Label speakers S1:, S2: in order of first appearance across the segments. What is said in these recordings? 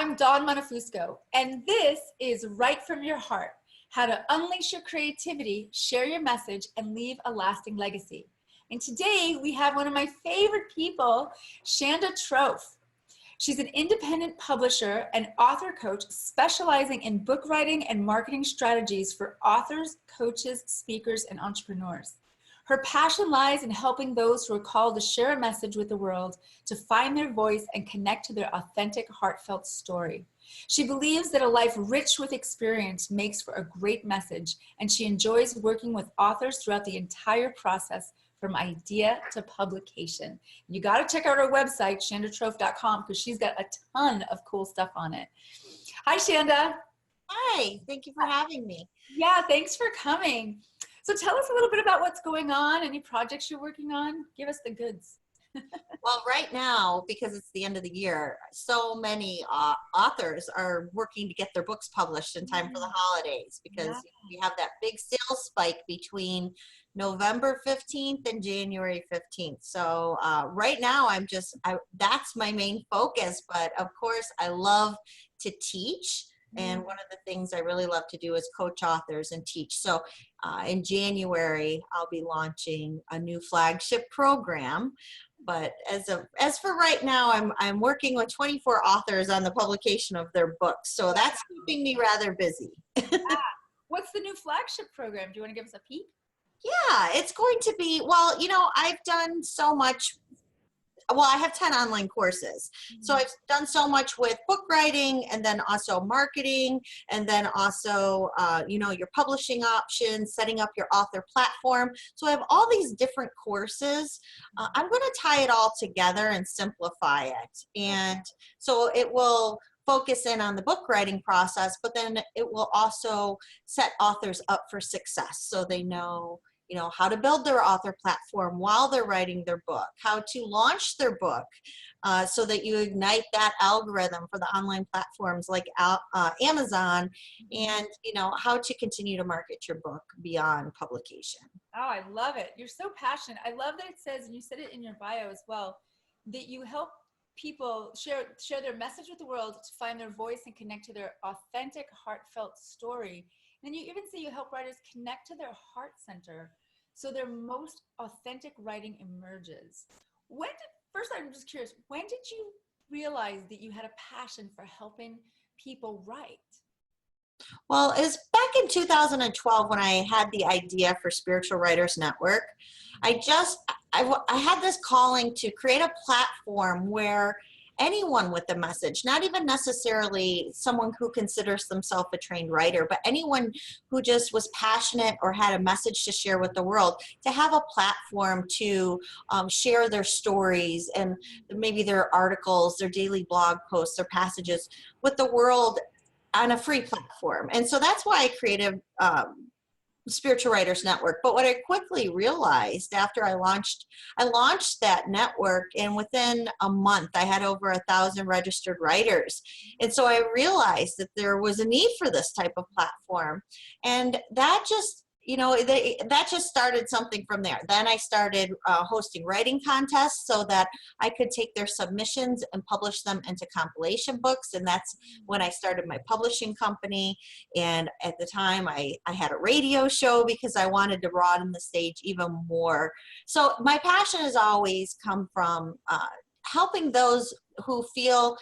S1: I'm Dawn Montefusco, and this is Write From Your Heart, how to unleash your creativity, share your message, and leave a lasting legacy. And today we have one of my favorite people, Shanda Trofe. She's an independent publisher and author coach specializing in book writing and marketing strategies for authors, coaches, speakers, and entrepreneurs. Her passion lies in helping those who are called to share a message with the world, to find their voice and connect to their authentic, heartfelt story. She believes that a life rich with experience makes for a great message, and she enjoys working with authors throughout the entire process from idea to publication. You got to check out her website, shandatrofe.com, because she's got a ton of cool stuff on it. Hi, Shanda.
S2: Hi, thank you for having me.
S1: Yeah, thanks for coming. So tell us a little bit about what's going on, any projects you're working on. Give us the goods.
S2: Well, right now, because it's the end of the year, so many authors are working to get their books published in time for the holidays, because we have that big sales spike between November 15th and January 15th. So right now, that's my main focus. But of course, I love to teach. And one of the things I really love to do is coach authors and teach. So in January, I'll be launching a new flagship program. But as for right now, I'm working with 24 authors on the publication of their books. So that's keeping me rather busy.
S1: What's the new flagship program? Do you want to give us a peek?
S2: Yeah, it's going to be, well, I've done so much. Well, I have 10 online courses. So I've done so much with book writing, and then also marketing, and then also, your publishing options, setting up your author platform. So I have all these different courses. I'm going to tie it all together and simplify it. And so it will focus in on the book writing process, but then it will also set authors up for success, so they know how to build their author platform while they're writing their book, how to launch their book, so that you ignite that algorithm for the online platforms like Amazon, and how to continue to market your book beyond publication.
S1: Oh, I love it. You're so passionate. I love that it says, and you said it in your bio as well, that you help people share their message with the world to find their voice and connect to their authentic, heartfelt story. And you even say you help writers connect to their heart center, so their most authentic writing emerges. First, I'm just curious, when did you realize that you had a passion for helping people write?
S2: Well, it was back in 2012 when I had the idea for Spiritual Writers Network. I had this calling to create a platform where anyone with a message, not even necessarily someone who considers themselves a trained writer, but anyone who just was passionate or had a message to share with the world, to have a platform to share their stories and maybe their articles, their daily blog posts, their passages with the world on a free platform. And so that's why I created Spiritual Writers Network. But what I quickly realized after I launched that network, and within a month I had over 1,000 registered writers. And so I realized that there was a need for this type of platform. And that just that just started something from there. Then I started hosting writing contests so that I could take their submissions and publish them into compilation books. And that's when I started my publishing company. And at the time I had a radio show because I wanted to broaden the stage even more. So my passion has always come from helping those who feel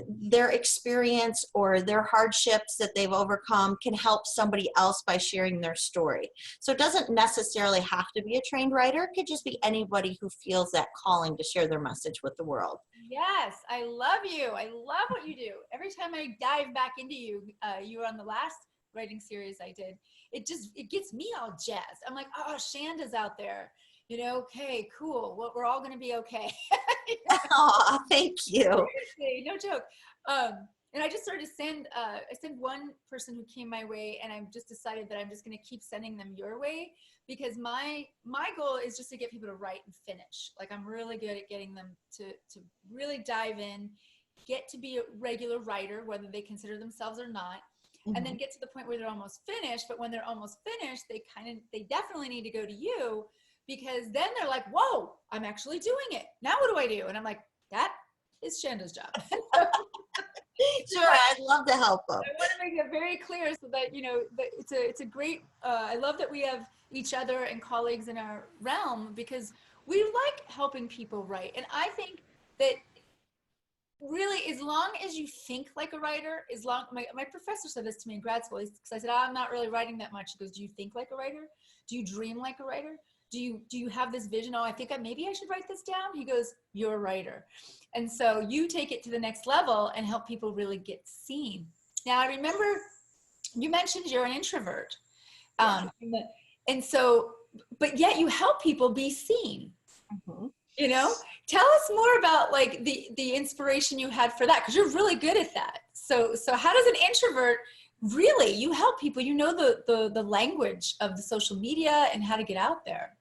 S2: their experience or their hardships that they've overcome can help somebody else by sharing their story. So it doesn't necessarily have to be a trained writer. It could just be anybody who feels that calling to share their message with the world.
S1: Yes, I love you. I love what you do. Every time I dive back into you, you were on the last writing series I did, it gets me all jazzed. I'm like, oh, Shanda's out there. Okay, cool. Well, we're all going to be okay.
S2: Oh, thank you.
S1: Seriously, no joke. And I just started to send one person who came my way, and I've just decided that I'm just going to keep sending them your way, because my goal is just to get people to write and finish. Like, I'm really good at getting them to really dive in, get to be a regular writer, whether they consider themselves or not, and then get to the point where they're almost finished. But when they're almost finished, they definitely need to go to you, because then they're like, whoa, I'm actually doing it. Now what do I do? And I'm like, that is Shanda's job.
S2: Sure, I'd love to help them.
S1: I want to make it very clear so that, you know, that it's a great, I love that we have each other and colleagues in our realm because we like helping people write. And I think that really, as long as you think like a writer, my professor said this to me in grad school, because I said, I'm not really writing that much. He goes, do you think like a writer? Do you dream like a writer? Do you have this vision? Oh, I think maybe I should write this down. He goes, you're a writer. And so you take it to the next level and help people really get seen. Now, I remember you mentioned you're an introvert. And so, but yet you help people be seen.
S2: Mm-hmm.
S1: You know, tell us more about like the inspiration you had for that, because you're really good at that. So how does an introvert really, you help people, you know, the language of the social media and how to get out there?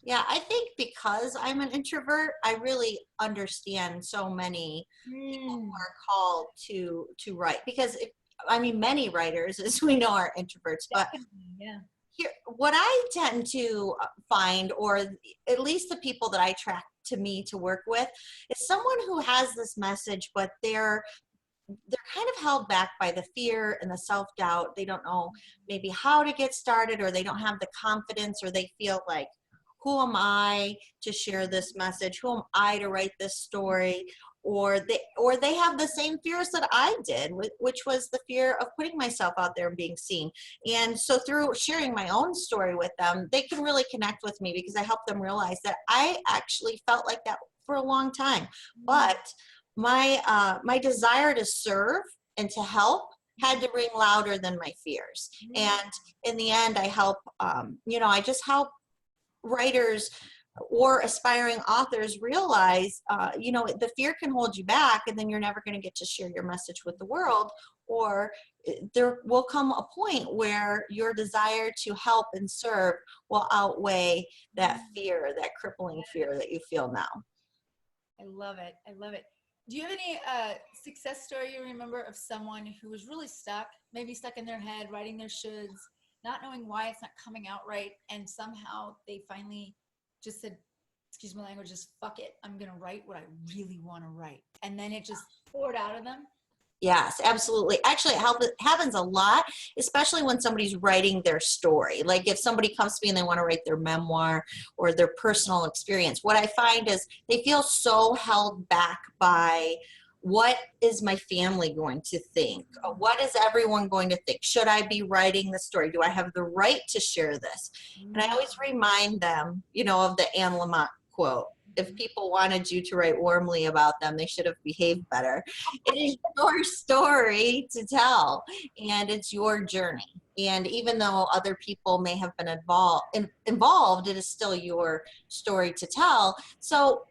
S2: Yeah, I think because I'm an introvert, I really understand so many people who are called to write, because many writers, as we know, are introverts, but
S1: yeah.
S2: Here, what I tend to find, or at least the people that I attract to me to work with, is someone who has this message, but they're kind of held back by the fear and the self-doubt. They don't know maybe how to get started, or they don't have the confidence, or they feel like, who am I to share this message? Who am I to write this story? Or they have the same fears that I did, which was the fear of putting myself out there and being seen. And so through sharing my own story with them, they can really connect with me, because I help them realize that I actually felt like that for a long time. But my desire to serve and to help had to ring louder than my fears. And in the end, I help, I just help writers or aspiring authors realize, the fear can hold you back, and then you're never going to get to share your message with the world. Or there will come a point where your desire to help and serve will outweigh that fear, that crippling fear that you feel now.
S1: I love it. I love it. Do you have any success story you remember of someone who was really stuck, maybe stuck in their head, writing their shoulds, not knowing why it's not coming out right, and somehow they finally just said, excuse my language, just fuck it, I'm going to write what I really want to write. And then it just poured out of them?
S2: Yes, absolutely. Actually, it happens a lot, especially when somebody's writing their story. Like if somebody comes to me and they want to write their memoir or their personal experience, what I find is they feel so held back by, what is my family going to think? What is everyone going to think? Should I be writing the story? Do I have the right to share this? And I always remind them, of the Anne Lamott quote: if people wanted you to write warmly about them, they should have behaved better. It is your story to tell, and it's your journey. And even though other people may have been involved, it is still your story to tell. So,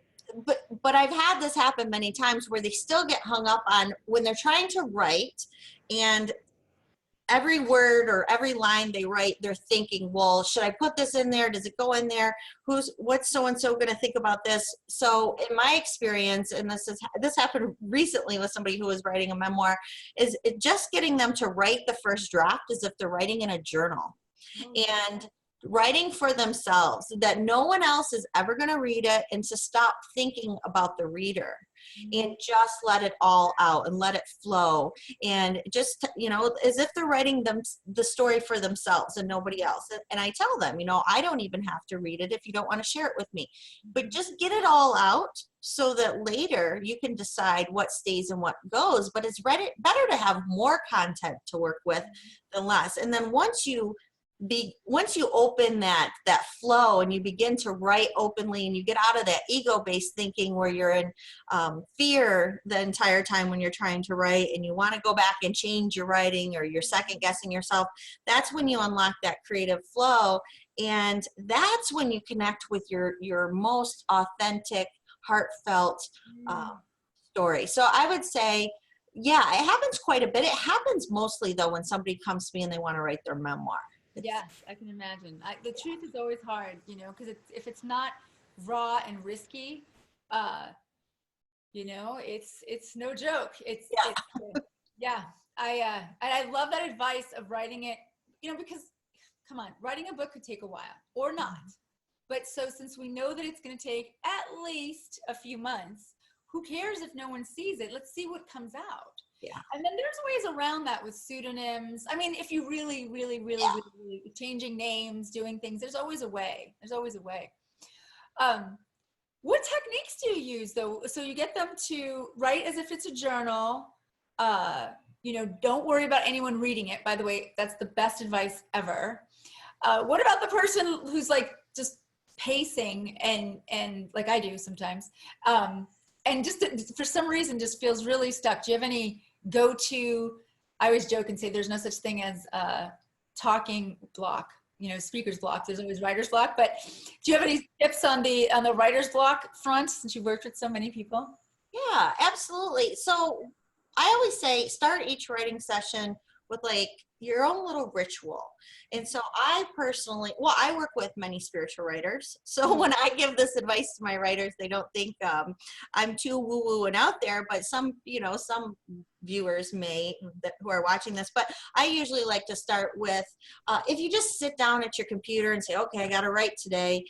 S2: but I've had this happen many times where they still get hung up on when they're trying to write, and every word or every line they write, they're thinking, well, should I put this in there? Does it go in there? What's so-and-so going to think about this? So in my experience, and this happened recently with somebody who was writing a memoir, is it just getting them to write the first draft as if they're writing in a journal. And writing for themselves, that no one else is ever going to read it, and to stop thinking about the reader and just let it all out and let it flow, and just as if they're writing the story for themselves and nobody else. And I tell them, I don't even have to read it if you don't want to share it with me, but just get it all out so that later you can decide what stays and what goes. But it's better to have more content to work with than less. And then once you open that flow and you begin to write openly, and you get out of that ego-based thinking where you're in fear the entire time when you're trying to write, and you want to go back and change your writing, or you're second guessing yourself, that's when you unlock that creative flow. And that's when you connect with your most authentic, heartfelt story. So I would say, yeah, it happens quite a bit. It happens mostly though when somebody comes to me and they want to write their memoir.
S1: Yes, I can imagine. The truth is always hard, because if it's not raw and risky, it's no joke. Yeah. I love that advice of writing it, because come on, writing a book could take a while or not. But so since we know that it's going to take at least a few months, who cares if no one sees it? Let's see what comes out.
S2: Yeah.
S1: And then there's ways around that with pseudonyms. I mean, if you really changing names, doing things, there's always a way. There's always a way. What techniques do you use though? So you get them to write as if it's a journal. Don't worry about anyone reading it. By the way, that's the best advice ever. What about the person who's like just pacing and like I do sometimes, and just for some reason just feels really stuck? Do you have any go-to? I always joke and say there's no such thing as talking block, speaker's block. There's always writer's block. But do you have any tips on the writer's block front, since you've worked with so many people?
S2: Yeah, absolutely. So I always say start each writing session with like your own little ritual. And so I personally, I work with many spiritual writers. So when I give this advice to my writers, they don't think I'm too woo-woo and out there, but some viewers who are watching this, but I usually like to start with, if you just sit down at your computer and say, okay, I got to write today.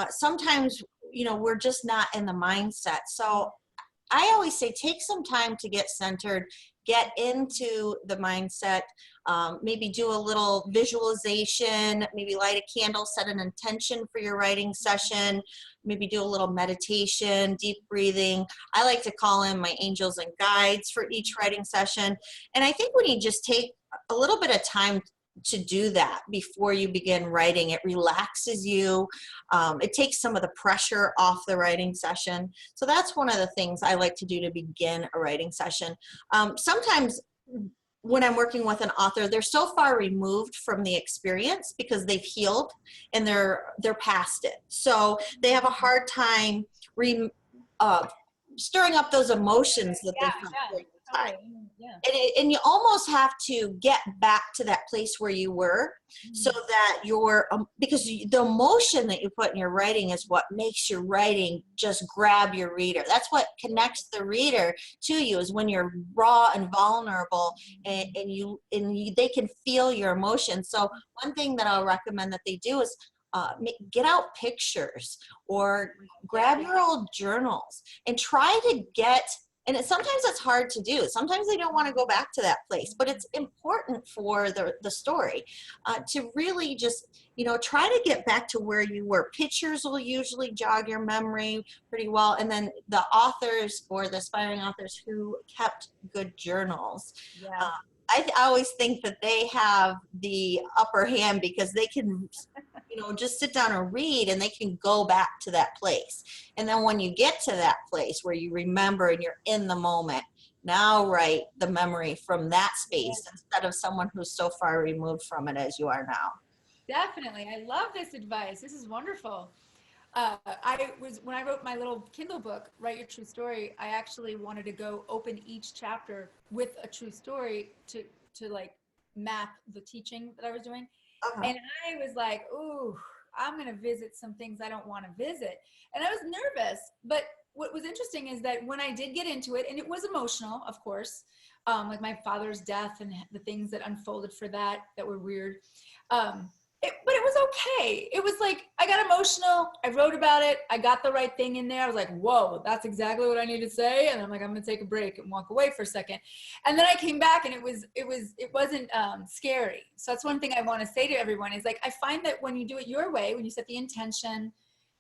S2: Sometimes, we're just not in the mindset. So I always say take some time to get centered, get into the mindset, maybe do a little visualization, maybe light a candle, set an intention for your writing session, maybe do a little meditation, deep breathing. I like to call in my angels and guides for each writing session. And I think when you just take a little bit of time to do that before you begin writing, it relaxes you. It takes some of the pressure off the writing session. So that's one of the things I like to do to begin a writing session. Sometimes when I'm working with an author, they're so far removed from the experience because they've healed and they're past it. So they have a hard time stirring up those emotions that they felt during the time. Yeah. And you almost have to get back to that place where you were, so that because the emotion that you put in your writing is what makes your writing just grab your reader. That's what connects the reader to you, is when you're raw and vulnerable and they can feel your emotions. So one thing that I'll recommend that they do is get out pictures or grab your old journals and try to sometimes it's hard to do. Sometimes they don't want to go back to that place, but it's important for the story to really just, try to get back to where you were. Pictures will usually jog your memory pretty well. And then the authors or the aspiring authors who kept good journals, I always think that they have the upper hand because they can, just sit down and read and they can go back to that place. And then when you get to that place where you remember and you're in the moment, now write the memory from that space instead of someone who's so far removed from it as you are now.
S1: Definitely. I love this advice. This is wonderful. When I wrote my little Kindle book, Write Your True Story, I actually wanted to go open each chapter with a true story to like map the teaching that I was doing. And I was like, ooh, I'm going to visit some things I don't want to visit. And I was nervous. But what was interesting is that when I did get into it, and it was emotional, of course, like my father's death and the things that unfolded for that were weird. But it was okay. It was like, I got emotional. I wrote about it. I got the right thing in there. I was like, whoa, that's exactly what I need to say. And I'm like, I'm going to take a break and walk away for a second. And then I came back and it wasn't scary. So that's one thing I want to say to everyone is like, I find that when you do it your way, when you set the intention,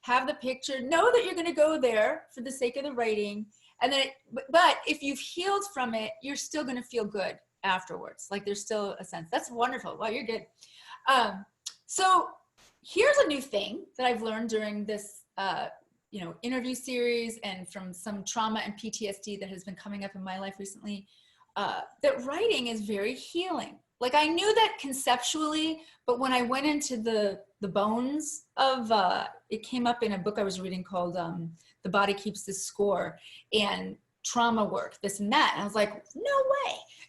S1: have the picture, know that you're going to go there for the sake of the writing. And then, but if you've healed from it, you're still going to feel good afterwards. Like there's still a sense. That's wonderful. Wow, you're good. So here's a new thing that I've learned during this, interview series and from some trauma and PTSD that has been coming up in my life recently, that writing is very healing. Like I knew that conceptually, but when I went into the bones of, it came up in a book I was reading called The Body Keeps the Score, and trauma work, this and that. And I was like, no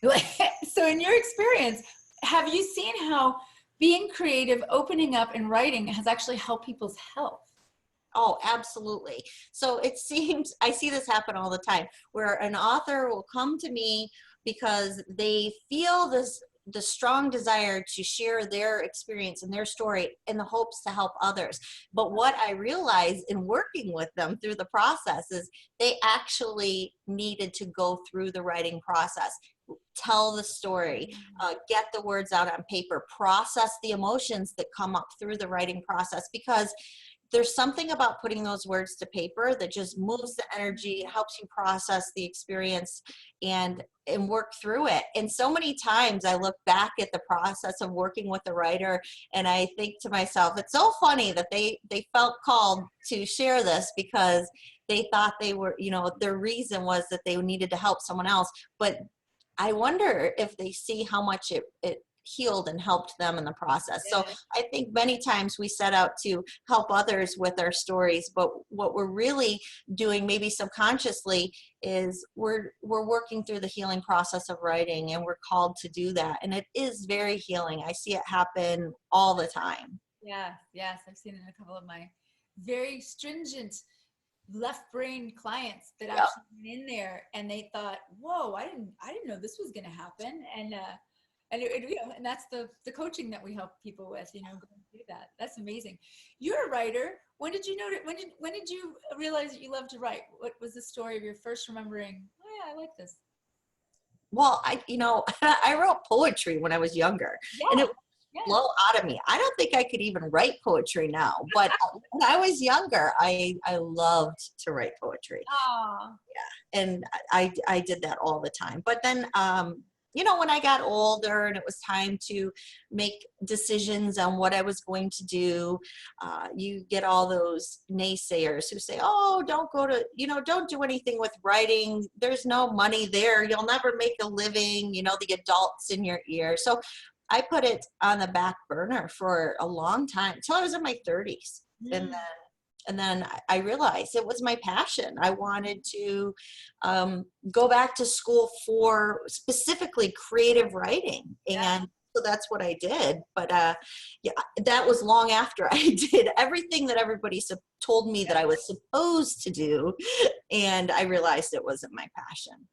S1: way. So in your experience, have you seen how being creative, opening up and writing has actually helped people's health?
S2: Oh, absolutely. So it seems, I see this happen all the time, where an author will come to me because they feel the strong desire to share their experience and their story in the hopes to help others. But what I realized in working with them through the process is they actually needed to go through the writing process. tell the story, get the words out on paper, process the emotions that come up through the writing process, because there's something about putting those words to paper that just moves the energy, helps you process the experience and work through it. And so many times I look back at the process of working with the writer and I think to myself, it's so funny that they felt called to share this, because they thought they were, their reason was that they needed to help someone else. But I wonder if they see how much it healed and helped them in the process. So I think many times we set out to help others with our stories, but what we're really doing, maybe subconsciously, is we're working through the healing process of writing, and we're called to do that. And it is very healing. I see it happen all the time.
S1: Yeah, yes, I've seen it in a couple of my very stringent left brain clients that actually went in there and they thought, whoa, I didn't know this was going to happen. And that's the coaching that we help people with, going through that. That's amazing. You're a writer. When did you know, when did you realize that you love to write? What was the story of your first remembering, oh yeah, I like this?
S2: Well, I wrote poetry when I was younger, and it flow out of me. I don't think I could even write poetry now, but when I was younger, I loved to write poetry.
S1: Oh.
S2: Yeah. And I did that all the time. But then, when I got older and it was time to make decisions on what I was going to do, you get all those naysayers who say, oh, don't do anything with writing. There's no money there. You'll never make a living, the adults in your ear. So I put it on the back burner for a long time, until I was in my 30s. And then I realized it was my passion. I wanted to go back to school for specifically creative writing. And so that's what I did. But that was long after I did everything that everybody told me that I was supposed to do. And I realized it wasn't my passion.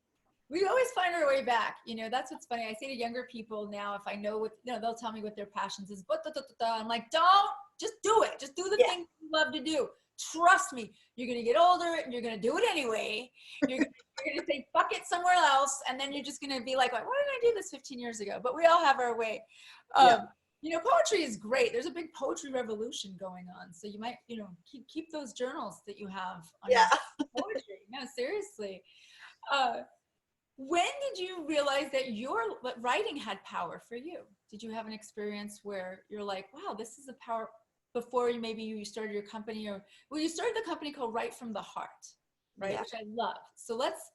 S1: We always find our way back. That's what's funny. I say to younger people now, if I know what, they'll tell me what their passions is, but I'm like, don't, just do it. Just do the thing you love to do. Trust me, you're going to get older and you're going to do it anyway. You're going to say, fuck it somewhere else. And then you're just going to be like, why didn't I do this 15 years ago? But we all have our way. Poetry is great. There's a big poetry revolution going on. So you might, keep those journals that you have on your poetry. No, seriously. When did you realize that your writing had power for you? Did you have an experience where you're like, wow, this is a power, before you started your company, or you started the company called Write from the Heart, right? Which I love. So let's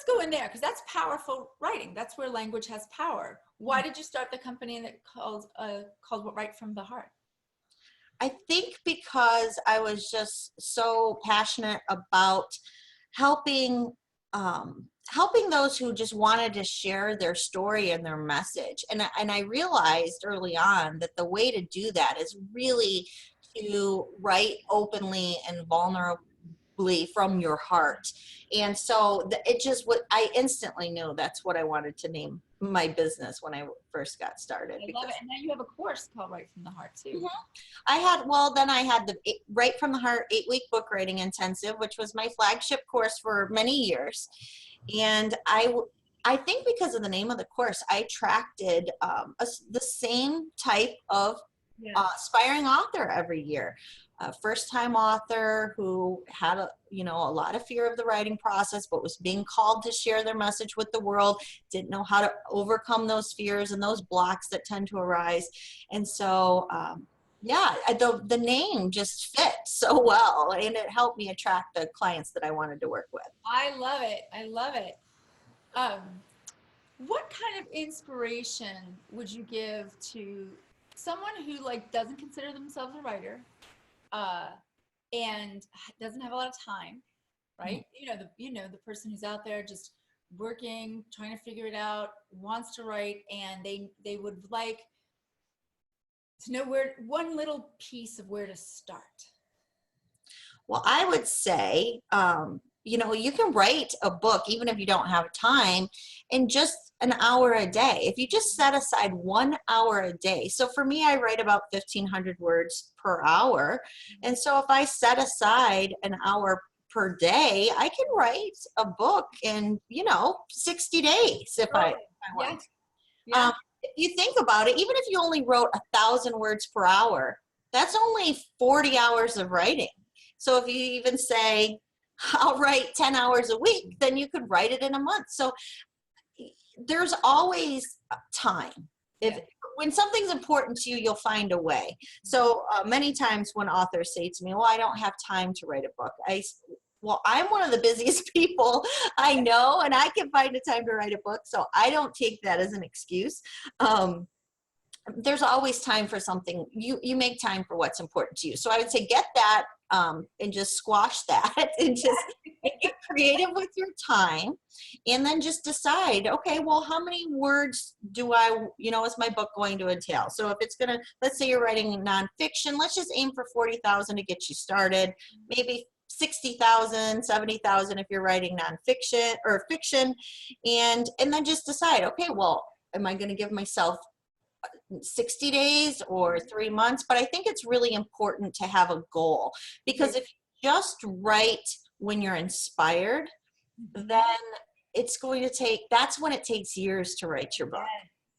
S1: go in there, because that's powerful writing. That's where language has power. Why did you start the company that called Write from the Heart?
S2: I think because I was just so passionate about helping those who just wanted to share their story and their message. And I realized early on that the way to do that is really to write openly and vulnerably from your heart. And so I instantly knew that's what I wanted to name my business when I first got started.
S1: I love it. And now you have a course called Write from the Heart too.
S2: I had the Write from the Heart 8-week book writing intensive, which was my flagship course for many years. And I think because of the name of the course, I attracted the same type of aspiring author every year. A first-time author who had a lot of fear of the writing process, but was being called to share their message with the world, didn't know how to overcome those fears and those blocks that tend to arise. And so, the name just fit so well, and it helped me attract the clients that I wanted to work with.
S1: I love it. I love it. What kind of inspiration would you give to someone who doesn't consider themselves a writer, and doesn't have a lot of time, right? The person who's out there just working, trying to figure it out, wants to write, and they would like to know one little piece of where to start.
S2: Well, I would say, you can write a book even if you don't have time in just an hour a day. If you just set aside 1 hour a day. So for me, I write about 1,500 words per hour. And so if I set aside an hour per day, I can write a book in, 60 days if I my
S1: Yeah.
S2: words.
S1: Yeah.
S2: If you think about it, even if you only wrote 1,000 words per hour, that's only 40 hours of writing. So if you even say, I'll write 10 hours a week, then you could write it in a month. So there's always time. When something's important to you, you'll find a way. So many times when authors say to me, well, I don't have time to write a book, well, I'm one of the busiest people I know, and I can find the time to write a book. So I don't take that as an excuse. There's always time for something. You make time for what's important to you. So I would say get that and just squash that and just get creative with your time, and then just decide, okay, well, how many words do I, is my book going to entail? So if it's gonna, let's say you're writing nonfiction, let's just aim for 40,000 to get you started. Maybe 60,000, 70,000 if you're writing nonfiction or fiction, and then just decide, okay, well, am I going to give myself 60 days or 3 months? But I think it's really important to have a goal, because if you just write when you're inspired, then it's going to take, that's when it takes years to write your book.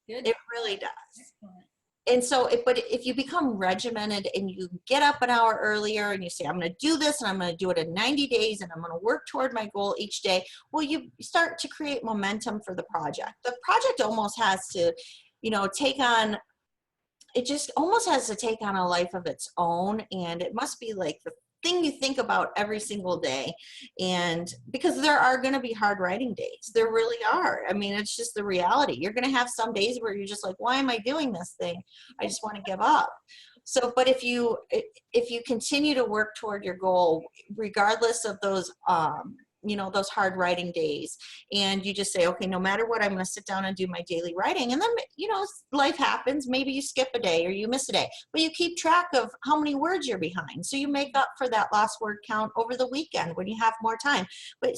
S2: It really does. Excellent. And so, but if you become regimented and you get up an hour earlier and you say, I'm going to do this and I'm going to do it in 90 days and I'm going to work toward my goal each day, well, you start to create momentum for the project. The project almost has to, take on, it just almost has to take on a life of its own. And it must be like the thing you think about every single day. And because there are going to be hard writing days, there really are. I mean, it's just the reality. You're going to have some days where you're just like, why am I doing this thing? I just want to give up. So, but if you continue to work toward your goal, regardless of those, those hard writing days, and you just say, okay, no matter what, I'm going to sit down and do my daily writing. And then, life happens. Maybe you skip a day or you miss a day, but you keep track of how many words you're behind. So you make up for that lost word count over the weekend when you have more time. But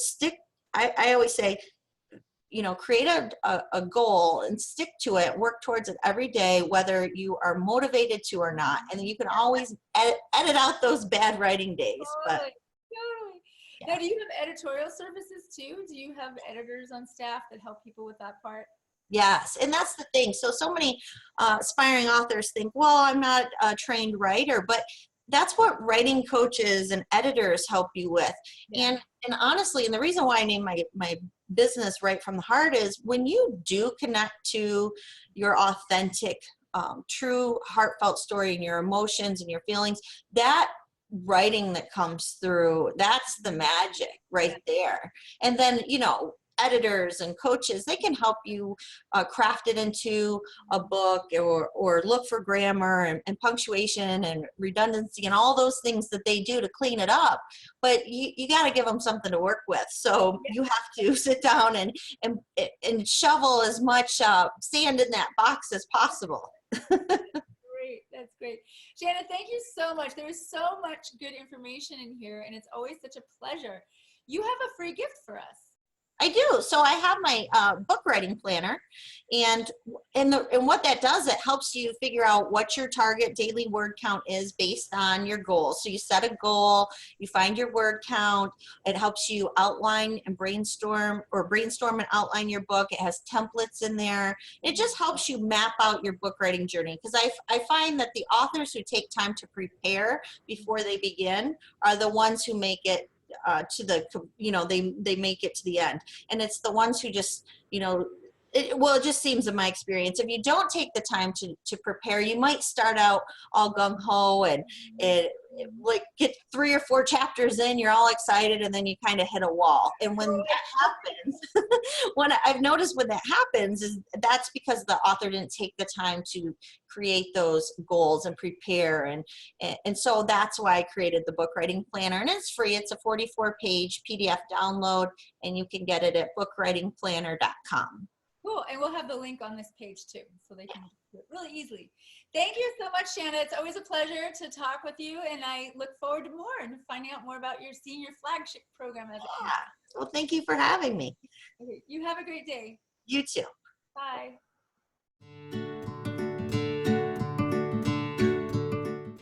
S2: I always say, create a goal and stick to it, work towards it every day, whether you are motivated to or not. And then you can always edit out those bad writing days.
S1: Totally. Now, do you have editorial services too? Do you have editors on staff that help people with that part?
S2: Yes, and that's the thing. So many aspiring authors think, well, I'm not a trained writer, but that's what writing coaches and editors help you with. And honestly, and the reason why I named my business Right from the Heart is when you do connect to your authentic, true, heartfelt story and your emotions and your feelings, that writing that comes through, that's the magic right there. And then, editors and coaches, they can help you craft it into a book, or look for grammar and punctuation and redundancy and all those things that they do to clean it up. But you got to give them something to work with. So you have to sit down and shovel as much sand in that box as possible.
S1: Great. That's great. Shanda, thank you so much. There was so much good information in here, and it's always such a pleasure. You have a free gift for us.
S2: I do. So I have my book writing planner, and what that does, it helps you figure out what your target daily word count is based on your goals. So you set a goal, you find your word count. It helps you outline and brainstorm and outline your book. It has templates in there. It just helps you map out your book writing journey, because I find that the authors who take time to prepare before they begin are the ones who make it to the, they make it to the end. And it's the ones who just, it just seems in my experience, if you don't take the time to prepare, you might start out all gung-ho and like get 3 or 4 chapters in, you're all excited, and then you kind of hit a wall. And when that happens, when I've noticed when that happens, is that's because the author didn't take the time to create those goals and prepare. And so that's why I created the book writing planner, and it's free. It's a 44-page PDF download, and you can get it at bookwritingplanner.com.
S1: Cool. And we'll have the link on this page too, so they can do it really easily. Thank you so much, Shanda. It's always a pleasure to talk with you, and I look forward to more and finding out more about your senior flagship program.
S2: Well, thank you for having me.
S1: Okay. You have a great day.
S2: You too.
S1: Bye.